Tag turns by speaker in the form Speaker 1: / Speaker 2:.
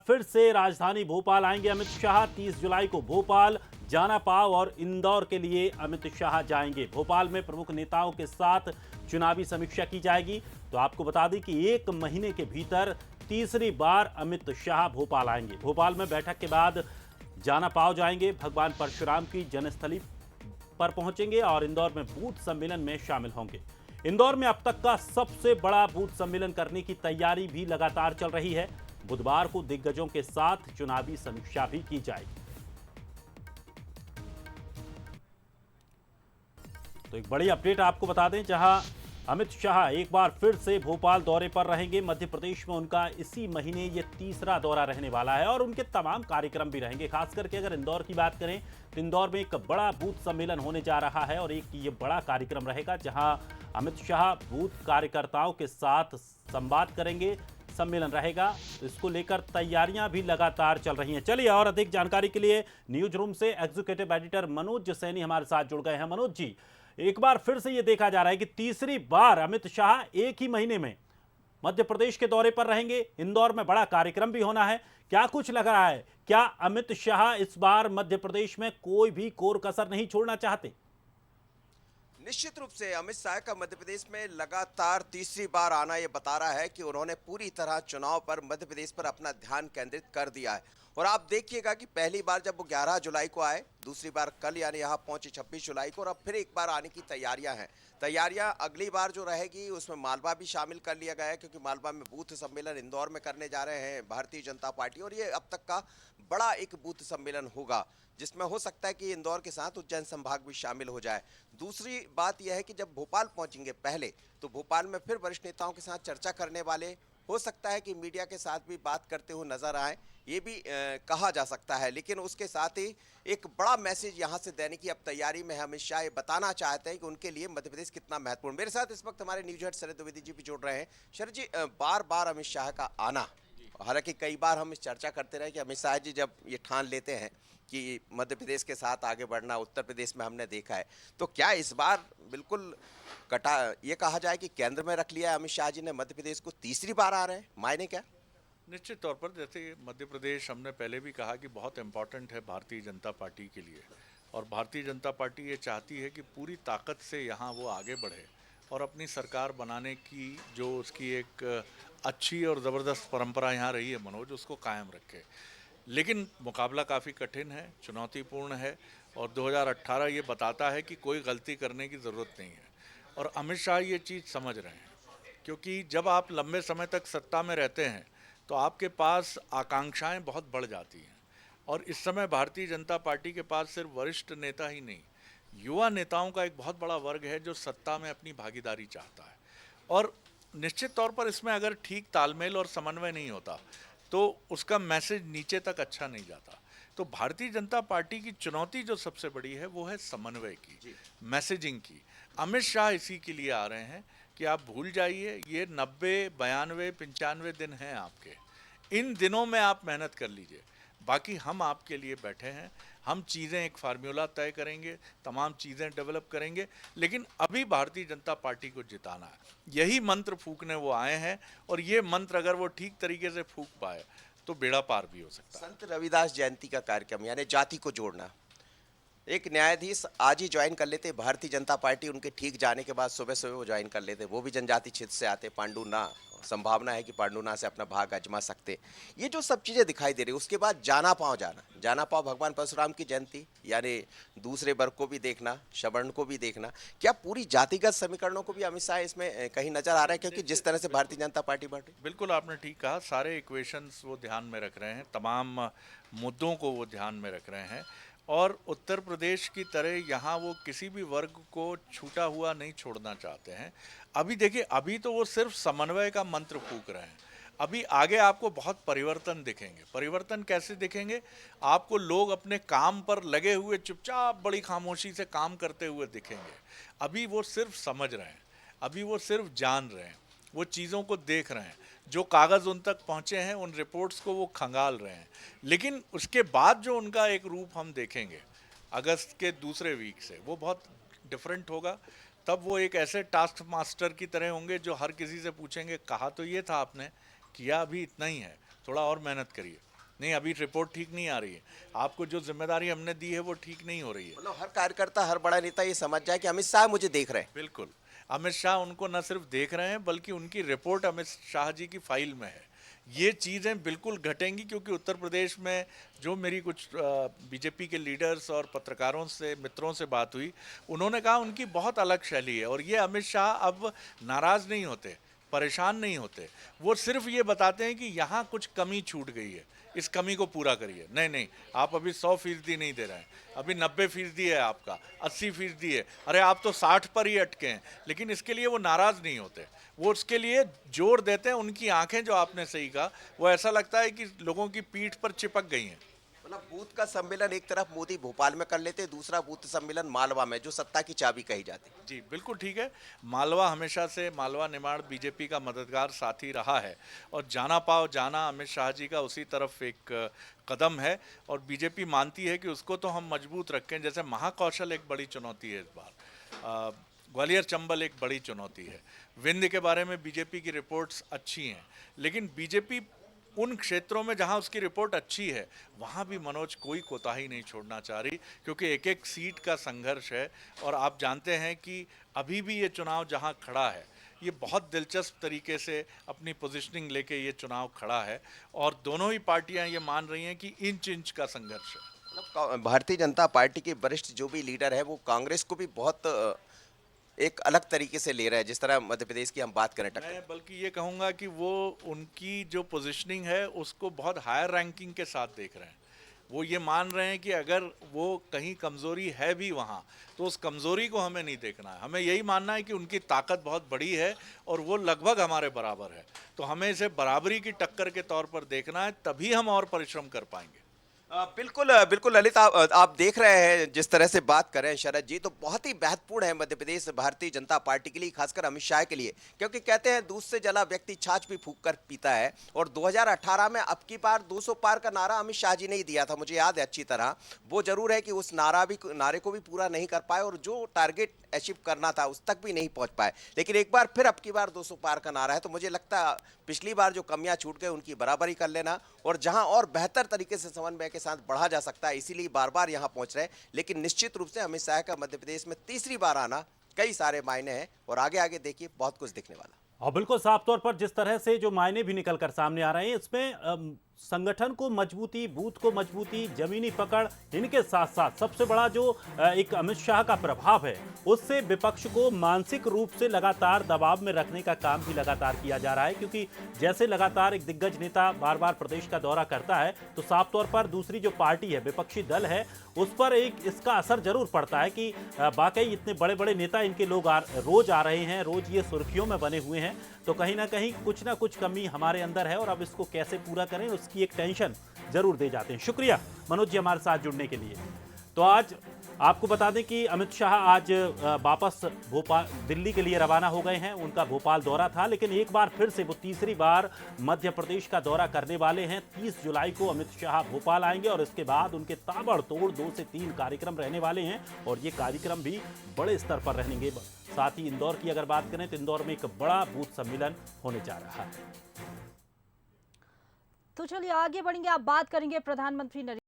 Speaker 1: फिर से राजधानी भोपाल आएंगे अमित शाह। 30 जुलाई को भोपाल, जाना पाव और इंदौर के लिए अमित शाह जाएंगे। भोपाल में प्रमुख नेताओं के साथ चुनावी समीक्षा की जाएगी। तो आपको बता दें कि एक महीने के भीतर तीसरी बार अमित शाह भोपाल आएंगे। भोपाल में बैठक के बाद जाना पाव जाएंगे, भगवान परशुराम की जन्मस्थली पर पहुंचेंगे और इंदौर में बूथ सम्मेलन में शामिल होंगे। इंदौर में अब तक का सबसे बड़ा बूथ सम्मेलन करने की तैयारी भी लगातार चल रही है। बुधवार को दिग्गजों के साथ चुनावी समीक्षा भी की जाएगी। तो एक बड़ी अपडेट आपको बता दें, जहां अमित शाह एक बार फिर से भोपाल दौरे पर रहेंगे। मध्य प्रदेश में उनका इसी महीने ये तीसरा दौरा रहने वाला है और उनके तमाम कार्यक्रम भी रहेंगे। खास करके अगर इंदौर की बात करें तो इंदौर में एक बड़ा बूथ सम्मेलन होने जा रहा है और एक ये बड़ा कार्यक्रम रहेगा जहां अमित शाह बूथ कार्यकर्ताओं के साथ संवाद करेंगे, सम्मेलन रहेगा। तो इसको लेकर तैयारियां भी लगातार चल रही हैं। चलिए और अधिक जानकारी के लिए न्यूज रूम से एग्जीक्यूटिव एडिटर मनोज सैनी हमारे साथ जुड़ गए हैं। मनोज जी, एक बार फिर से ये देखा जा रहा है कि तीसरी बार अमित शाह एक ही महीने में मध्य प्रदेश के दौरे पर रहेंगे। इंदौर में बड़ा कार्यक्रम भी होना है। क्या कुछ लग रहा है, क्या अमित शाह इस बार मध्य प्रदेश में कोई भी कोर कसर नहीं छोड़ना चाहते?
Speaker 2: निश्चित रूप से अमित शाह का मध्य प्रदेश में लगातार तीसरी बार आना ये बता रहा है कि उन्होंने पूरी तरह चुनाव पर, मध्य प्रदेश पर अपना ध्यान केंद्रित कर दिया है। और आप देखिएगा कि पहली बार जब वो 11 जुलाई को आए, दूसरी बार कल यानी यहाँ पहुंचे 26 जुलाई को, और अब फिर एक बार आने की तैयारियां हैं। तैयारियां अगली बार जो रहेगी उसमें मालवा भी शामिल कर लिया गया है, क्योंकि मालवा में बूथ सम्मेलन इंदौर में करने जा रहे हैं भारतीय जनता पार्टी, और ये अब तक का बड़ा एक बूथ सम्मेलन होगा, जिसमें हो सकता है कि इंदौर के साथ उज्जैन संभाग भी शामिल हो जाए। दूसरी बात यह है कि जब भोपाल पहुंचेंगे पहले, तो भोपाल में फिर वरिष्ठ नेताओं के साथ चर्चा करने वाले, हो सकता है कि मीडिया के साथ भी बात करते हुए नजर आए, ये भी कहा जा सकता है। लेकिन उसके साथ ही एक बड़ा मैसेज यहाँ से देने की अब तैयारी में है अमित शाह। ये बताना चाहते हैं कि उनके लिए मध्य प्रदेश कितना महत्वपूर्ण। मेरे साथ इस वक्त हमारे न्यूज हेड शरद द्विवेदी जी भी जुड़ रहे हैं। शरद जी, बार बार अमित शाह का आना, हालांकि कई बार हम इस चर्चा करते रहे कि अमित शाह जी जब ये ठान लेते हैं कि मध्य प्रदेश के साथ आगे बढ़ना, उत्तर प्रदेश में हमने देखा है, तो क्या इस बार बिल्कुल कटा ये कहा जाए कि केंद्र में रख लिया है अमित शाह जी ने, मध्य प्रदेश को तीसरी बार आ रहे हैं, मायने क्या?
Speaker 3: निश्चित तौर पर, जैसे मध्य प्रदेश हमने पहले भी कहा कि बहुत इम्पॉर्टेंट है भारतीय जनता पार्टी के लिए, और भारतीय जनता पार्टी ये चाहती है कि पूरी ताकत से यहाँ वो आगे बढ़े और अपनी सरकार बनाने की जो उसकी एक अच्छी और ज़बरदस्त परंपरा यहाँ रही है मनोज, उसको कायम रखे। लेकिन मुकाबला काफ़ी कठिन है, चुनौतीपूर्ण है, और 2018 ये बताता है कि कोई गलती करने की ज़रूरत नहीं है, और अमित शाह ये चीज़ समझ रहे हैं। क्योंकि जब आप लंबे समय तक सत्ता में रहते हैं तो आपके पास आकांक्षाएं बहुत बढ़ जाती हैं, और इस समय भारतीय जनता पार्टी के पास सिर्फ वरिष्ठ नेता ही नहीं, युवा नेताओं का एक बहुत बड़ा वर्ग है जो सत्ता में अपनी भागीदारी चाहता है। और निश्चित तौर पर इसमें अगर ठीक तालमेल और समन्वय नहीं होता तो उसका मैसेज नीचे तक अच्छा नहीं जाता। तो भारतीय जनता पार्टी की चुनौती जो सबसे बड़ी है वो है समन्वय की, मैसेजिंग की। अमित शाह इसी के लिए आ रहे हैं कि आप भूल जाइए, ये 90, 92, 95 दिन हैं आपके, इन दिनों में आप मेहनत कर लीजिए, बाकी हम आपके लिए बैठे हैं। हम चीज़ें एक फार्मूला तय करेंगे, तमाम चीज़ें डेवलप करेंगे, लेकिन अभी भारतीय जनता पार्टी को जिताना है, यही मंत्र फूकने वो आए हैं। और ये मंत्र अगर वो ठीक तरीके से फूक पाए तो बेड़ा पार भी हो सकता है।
Speaker 2: संत रविदास जयंती का कार्यक्रम, यानी जाति को जोड़ना, एक न्यायाधीश आज ही ज्वाइन कर लेते भारतीय जनता पार्टी, उनके ठीक जाने के बाद सुबह सुबह वो ज्वाइन कर लेते, वो भी जनजाति क्षेत्र से आते, पांडुना, संभावना है कि पांडुना से अपना भाग आजमा सकते। ये जो सब चीज़ें दिखाई दे रही, उसके बाद जाना पाँव जाना, जाना पाँव भगवान परशुराम की जयंती, यानी दूसरे वर्ग को भी देखना, सवर्ण को भी देखना, क्या पूरी जातिगत समीकरणों को भी अमित शाह इसमें कहीं नजर आ रहा है? क्योंकि जिस तरह से भारतीय जनता पार्टी बढ़ रही।
Speaker 3: बिल्कुल आपने ठीक कहा, सारे इक्वेशंस वो ध्यान में रख रहे हैं, तमाम मुद्दों को वो ध्यान में रख रहे हैं, और उत्तर प्रदेश की तरह यहाँ वो किसी भी वर्ग को छूटा हुआ नहीं छोड़ना चाहते हैं। अभी देखिए, अभी तो वो सिर्फ समन्वय का मंत्र फूक रहे हैं, अभी आगे आपको बहुत परिवर्तन दिखेंगे। परिवर्तन कैसे दिखेंगे? आपको लोग अपने काम पर लगे हुए चुपचाप बड़ी खामोशी से काम करते हुए दिखेंगे। अभी वो सिर्फ समझ रहे हैं, अभी वो सिर्फ जान रहे हैं, वो चीज़ों को देख रहे हैं, जो कागज़ उन तक पहुँचे हैं उन रिपोर्ट्स को वो खंगाल रहे हैं। लेकिन उसके बाद जो उनका एक रूप हम देखेंगे अगस्त के दूसरे वीक से, वो बहुत डिफरेंट होगा। तब वो एक ऐसे टास्क मास्टर की तरह होंगे जो हर किसी से पूछेंगे, कहा तो ये था आपने, किया अभी इतना ही है, थोड़ा और मेहनत करिए। नहीं, अभी रिपोर्ट ठीक नहीं आ रही है। आपको जो जिम्मेदारी हमने दी है वो ठीक नहीं हो रही है।
Speaker 2: मतलब हर कार्यकर्ता, हर बड़ा नेता ये समझ जाए कि अमित शाह मुझे देख रहे हैं।
Speaker 3: बिल्कुल, अमित शाह उनको न सिर्फ देख रहे हैं बल्कि उनकी रिपोर्ट अमित शाह जी की फाइल में है। ये चीज़ें बिल्कुल घटेंगी, क्योंकि उत्तर प्रदेश में जो मेरी कुछ बीजेपी के लीडर्स और पत्रकारों से, मित्रों से बात हुई, उन्होंने कहा उनकी बहुत अलग शैली है और ये अमित शाह अब नाराज़ नहीं होते, परेशान नहीं होते। वो सिर्फ ये बताते हैं कि यहाँ कुछ कमी छूट गई है, इस कमी को पूरा करिए। नहीं नहीं, आप अभी 100% नहीं दे रहे हैं, अभी 90% है आपका, 80% है, अरे आप तो 60 पर ही अटके हैं। लेकिन इसके लिए वो नाराज़ नहीं होते, वो उसके लिए जोर देते हैं। उनकी आंखें, जो आपने सही कहा, वो ऐसा लगता है कि लोगों की पीठ पर चिपक गई हैं।
Speaker 2: मतलब बूथ का सम्मेलन एक तरफ मोदी भोपाल में कर लेते, दूसरा बूथ सम्मेलन मालवा में, जो सत्ता की चाबी कही जाती।
Speaker 3: जी बिल्कुल ठीक है। मालवा हमेशा से, मालवा निमाड़ बीजेपी का मददगार साथी रहा है और जाना पाओ जाना अमित शाह जी का उसी तरफ एक कदम है और बीजेपी मानती है कि उसको तो हम मजबूत रखें। जैसे महाकौशल एक बड़ी चुनौती है इस बार, ग्वालियर चंबल एक बड़ी चुनौती है, विंध्य के बारे में बीजेपी की रिपोर्ट्स अच्छी हैं, लेकिन बीजेपी उन क्षेत्रों में जहां उसकी रिपोर्ट अच्छी है वहां भी मनोज कोई कोताही नहीं छोड़ना चाह रही, क्योंकि एक एक सीट का संघर्ष है। और आप जानते हैं कि अभी भी ये चुनाव जहां खड़ा है, ये बहुत दिलचस्प तरीके से अपनी पोजीशनिंग लेके ये चुनाव खड़ा है और दोनों ही पार्टियां ये मान रही हैं कि इंच इंच का संघर्ष है।
Speaker 2: मतलब भारतीय जनता पार्टी के वरिष्ठ जो भी लीडर है वो कांग्रेस को भी बहुत एक अलग तरीके से ले रहा है, जिस तरह मध्य प्रदेश की हम बात करें टक्कर।
Speaker 3: मैं बल्कि ये कहूँगा कि वो उनकी जो पोजीशनिंग है उसको बहुत हायर रैंकिंग के साथ देख रहे हैं। वो ये मान रहे हैं कि अगर वो कहीं कमज़ोरी है भी वहाँ, तो उस कमज़ोरी को हमें नहीं देखना है, हमें यही मानना है कि उनकी ताकत बहुत बड़ी है और वो लगभग हमारे बराबर है। तो हमें इसे बराबरी की टक्कर के तौर पर देखना है, तभी हम और परिश्रम कर पाएंगे।
Speaker 2: बिल्कुल बिल्कुल ललित, आप देख रहे हैं जिस तरह से बात कर रहे हैं शरद जी, तो बहुत ही महत्वपूर्ण है मध्य प्रदेश भारतीय जनता पार्टी के लिए, खासकर अमित शाह के लिए, क्योंकि कहते हैं दूध से जला व्यक्ति छाछ भी फूंक कर पीता है। और 2018 में अब की बार 200 पार का नारा अमित शाह जी ने ही दिया था, मुझे याद है अच्छी तरह। वो जरूर है कि उस नारे को भी पूरा नहीं कर पाए और जो टारगेट अचीव करना था उस तक भी नहीं पहुंच पाए। लेकिन एक बार फिर अब की बार 200 पार का नारा है, तो मुझे लगता है पिछली बार जो कमियां छूट गई उनकी बराबरी कर लेना और जहां और बेहतर तरीके से समन्वय के साथ बढ़ा जा सकता है, इसीलिए बार बार यहां पहुंच रहे हैं। लेकिन निश्चित रूप से अमित शाह का मध्य प्रदेश में तीसरी बार आना कई सारे मायने हैं और आगे आगे देखिए बहुत कुछ दिखने वाला।
Speaker 1: और बिल्कुल साफ तौर पर जिस तरह से जो मायने भी निकल कर सामने आ रहे हैं, इसमें संगठन को मजबूती, बूथ को मजबूती, जमीनी पकड़, इनके साथ साथ सबसे बड़ा जो एक अमित शाह का प्रभाव है, उससे विपक्ष को मानसिक रूप से लगातार दबाव में रखने का काम भी लगातार किया जा रहा है। क्योंकि जैसे लगातार एक दिग्गज नेता बार बार प्रदेश का दौरा करता है, तो साफ तौर पर दूसरी जो पार्टी है, विपक्षी दल है, उस पर एक इसका असर जरूर पड़ता है कि वाकई इतने बड़े बड़े नेता इनके लोग रोज आ रहे हैं, रोज ये सुर्खियों में बने हुए हैं, तो कहीं ना कहीं कुछ ना कुछ कमी हमारे अंदर है और अब इसको कैसे पूरा करें उसकी एक टेंशन जरूर दे जाते हैं। शुक्रिया मनोज जी हमारे साथ जुड़ने के लिए। तो आज आपको बता दें कि अमित शाह आज वापस भोपाल, दिल्ली के लिए रवाना हो गए हैं। उनका भोपाल दौरा था, लेकिन एक बार फिर से वो तीसरी बार मध्य प्रदेश का दौरा करने वाले हैं। 30 जुलाई को अमित शाह भोपाल आएंगे और इसके बाद उनके ताबड़तोड़ 2 से 3 कार्यक्रम रहने वाले हैं और ये कार्यक्रम भी बड़े स्तर पर रहेंगे। साथ ही इंदौर की अगर बात करें तो इंदौर में एक बड़ा बूथ सम्मेलन होने जा रहा है।
Speaker 4: तो चलिए आगे बढ़ेंगे, आप बात करेंगे प्रधानमंत्री नरेंद्र